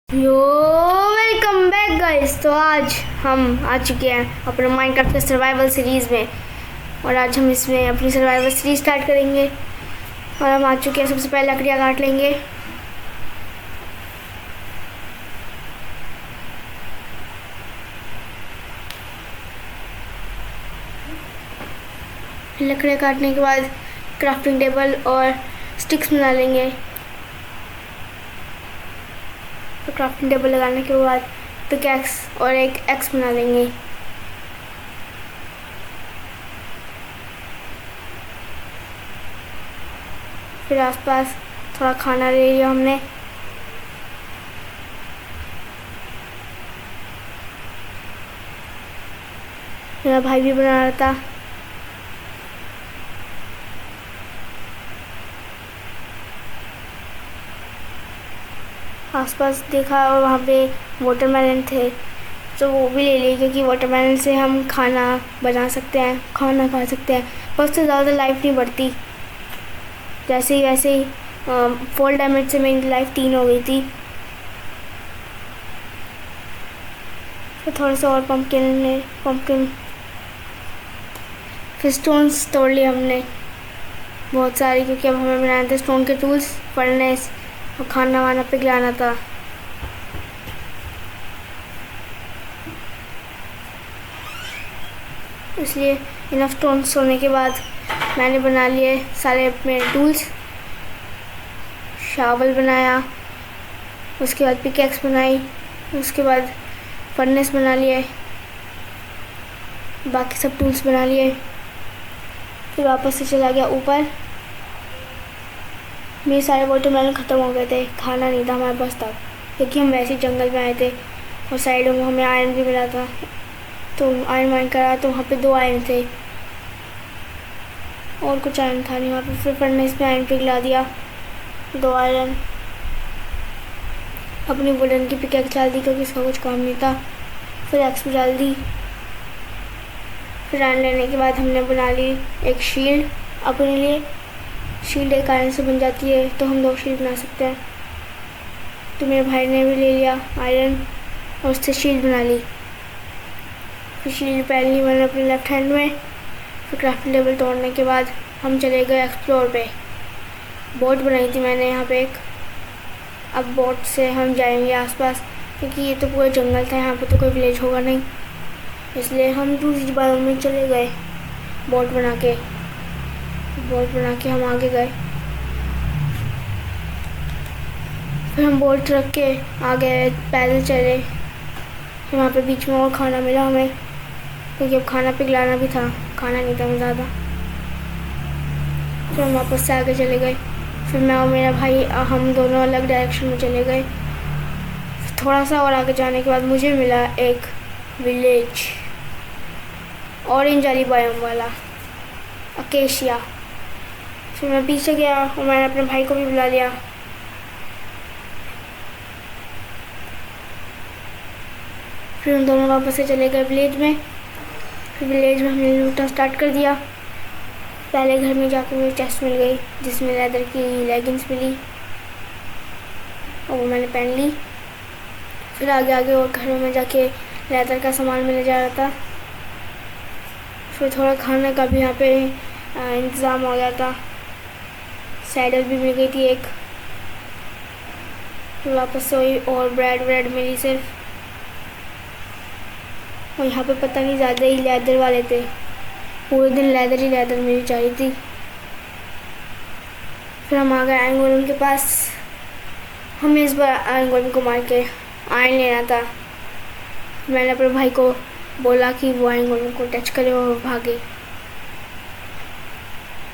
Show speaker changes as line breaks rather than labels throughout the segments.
यो welcome back guys. तो आज हम आ चुके हैं अपने माइनक्राफ्ट के सर्वाइवल सीरीज़ में और आज हम इसमें अपनी सर्वाइवल सीरीज स्टार्ट करेंगे। और हम आ चुके हैं, सबसे पहले लकड़ियाँ काट लेंगे। लकड़ियाँ काटने के बाद क्राफ्टिंग टेबल और स्टिक्स बना लेंगे। तो क्राफ्टिंग टेबल लगाने के बाद पिकैक्स और एक एक्स बना लेंगे। फिर आसपास थोड़ा खाना ले लिया हमने। मेरा भाई भी बना रहा था। आसपास देखा और वहाँ पे वाटरमेलन थे तो वो भी ले लिए, क्योंकि वाटरमेलन से हम खाना बना सकते हैं, खाना खा सकते हैं। पर उससे ज़्यादा लाइफ नहीं बढ़ती। जैसे ही फॉल डैमेज से मेरी लाइफ 3 हो गई थी। तो थोड़ा सा और पम्पकिन फिर स्टोन्स तोड़ लिए हमने बहुत सारे, क्योंकि अब हमें बनाने थे स्टोन के टूल्स, फर्नेस और खाना वाना पिघलाना था। इसलिए इनफ स्टोन्स होने के बाद मैंने बना लिए सारे अपने टूल्स। शावल बनाया, उसके बाद पिकैक्स बनाई, उसके बाद फर्नेस बना लिए, बाकी सब टूल्स बना लिए। फिर वापस से चला गया ऊपर। मेरे सारे वाटरमेलन ख़त्म हो गए थे, खाना नहीं था हमारे पास तब, क्योंकि हम वैसे ही जंगल में आए थे और साइडों में हमें आयरन भी मिला था। तो आयरन माइन करा तो वहाँ पे 2 आयरन थे और कुछ आयरन था नहीं वहाँ पे। फिर फर्नेस में आयरन पिघला दिया, 2 आयरन। अपनी वुडन की पिकैक्स डाल दी क्योंकि इसका कुछ काम नहीं था। फिर एक्स भी डाल दी। फिर आयरन लेने के बाद हमने बना ली एक शील्ड अपने लिए। शील्ड एक आयरन से बन जाती है, तो हम 2 शील्ड बना सकते हैं। तो मेरे भाई ने भी ले लिया आयरन और उससे शील्ड बना ली। फिर शील्ड पहन ली मैंने अपने लेफ्ट हैंड में। फिर क्राफ्टिंग टेबल तोड़ने के बाद हम चले गए एक्सप्लोर पे। बोट बनाई थी मैंने यहाँ पे एक। अब बोट से हम जाएंगे आसपास, क्योंकि ये तो पूरा जंगल था, यहाँ पे तो कोई विलेज होगा नहीं। इसलिए हम दूसरी बार में चले गए बोट बना के हम आगे गए। फिर हम बोट रख के आगे पैदल चले। फिर वहाँ पे बीच में और खाना मिला हमें, क्योंकि अब खाना पिघलाना भी था, खाना नहीं था ज़्यादा। फिर हम वापस से आगे चले गए। फिर मैं और मेरा भाई हम दोनों अलग डायरेक्शन में चले गए। थोड़ा सा और आगे जाने के बाद मुझे मिला एक विलेज, ऑरेंज वाली बायोम वाला, अकेशिया। फिर मैं पीछे गया और मैंने अपने भाई को भी बुला लिया। फिर हम दोनों वापस से चले गए विलेज में। फिर विलेज में हमने लूटना स्टार्ट कर दिया। पहले घर में जाकर मुझे चेस्ट मिल गई जिसमें लेदर की लेगिंग्स मिली और वो मैंने पहन ली। फिर आगे और घरों में जाके लेदर का सामान मिल जा रहा था। फिर थोड़ा खाने का भी यहाँ पे इंतज़ाम हो गया था। सैडल भी मिल गई थी एक। फिर वापस से वही और ब्रेड मिली सिर्फ। और यहाँ पे पता नहीं ज़्यादा ही लेदर वाले थे, पूरे दिन लेदर ही लेदर मिल जा रही थी। फिर हम आ गए आयरन गोलेम के पास। हमें इस बार आयरन गोलेम को मार के आयरन लेना था। मैंने अपने भाई को बोला कि वो आयरन गोलेम को टच करे और वो भागे।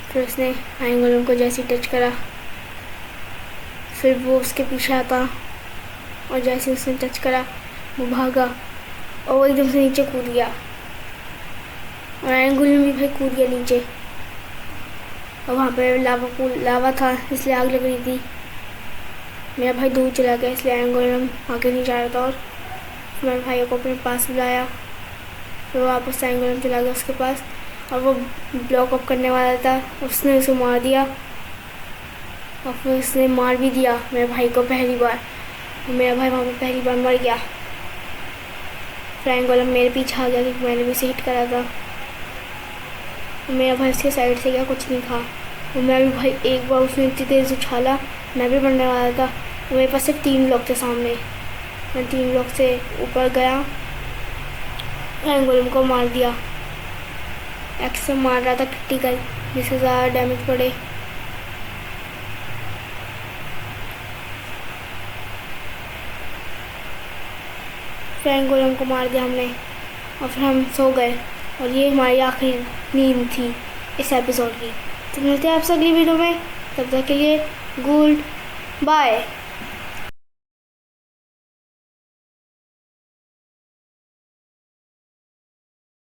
फिर उसने आयरन गोलेम को जैसे ही टच करा, फिर वो उसके पीछे आता और जैसे उसने टच करा वो भागा और वो एकदम से नीचे कूद गया। और आयरन गोलेम भी भाई कूद गया नीचे। और वहाँ पे लावा था, इसलिए आग लग रही थी। मेरा भाई दूर चला गया, इसलिए आयरन गोलेम आगे नहीं जा रहा था। और मेरे भाई को अपने पास बुलाया। फिर वापस से आयरन गोलेम चला गया उसके पास और वो ब्लॉक अप करने वाला था, उसने उसे मार दिया। और फिर उसने मार भी दिया मेरे भाई को पहली बार। मेरा भाई वहाँ पे पहली बार मर गया। फ्रैंक गोलम मेरे पीछे आ गया क्योंकि मैंने भी उसे हिट करा था। मेरा भाई उसके साइड से गया, कुछ नहीं था। और मैं भी भाई एक बार उसने इतनी तेज़ उछाला, मैं भी बनने वाला था। मेरे पास सिर्फ 3 ब्लॉक थे सामने। मैं 3 ब्लॉक से ऊपर गया, फ्रैंक गोलम को मार दिया। एक्स से मार रहा था क्रिटिकल, जिससे ज़्यादा डैमेज पड़े। फ्रैंक गोलम को मार दिया हमने और फिर हम सो गए। और ये हमारी आखिरी नींद थी इस एपिसोड की। तो मिलते हैं आपसे अगली वीडियो में, तब तक के लिए गुड बाय।